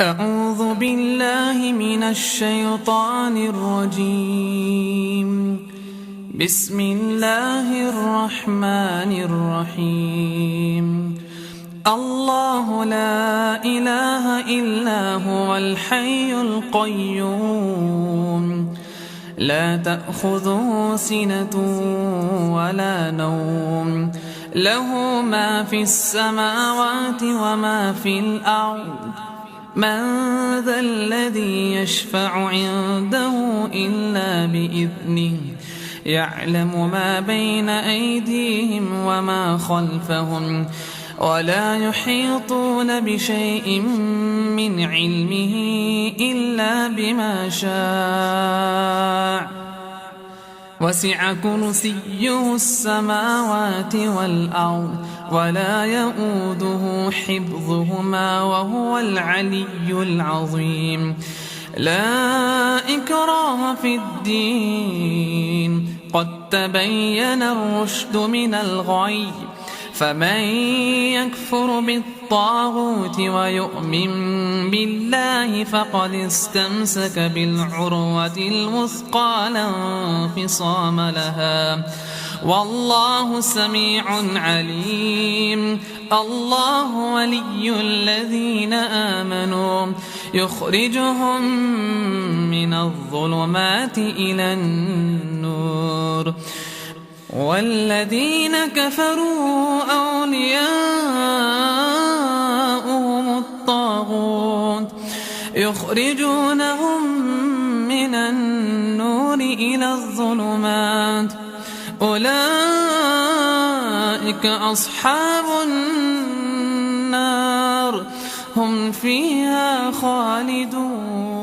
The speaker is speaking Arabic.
أعوذ بالله من الشيطان الرجيم. بسم الله الرحمن الرحيم. الله لا إله إلا هو الحي القيوم، لا تأخذه سنة ولا نوم، له ما في السماوات وما في الأرض. من ذا الذي يشفع عنده إلا بإذنه، يعلم ما بين أيديهم وما خلفهم، ولا يحيطون بشيء من علمه إلا بما شاء. وسع كرسيه السماوات والأرض، ولا يؤوده حفظهما، وهو العلي العظيم. لا إكراه في الدين، قد تبين الرشد من الغي، فمن يكفر بالطاغوت ويؤمن بالله فقد استمسك بالعروة الوثقى لا انفصام لها، والله سميع عليم. الله ولي الذين آمنوا، يخرجهم من الظلمات إلى النور، والذين كفروا أولياؤهم الطاغوت، يخرجونهم من النور إلى الظلمات. أولئك أصحاب النار، هم فيها خالدون.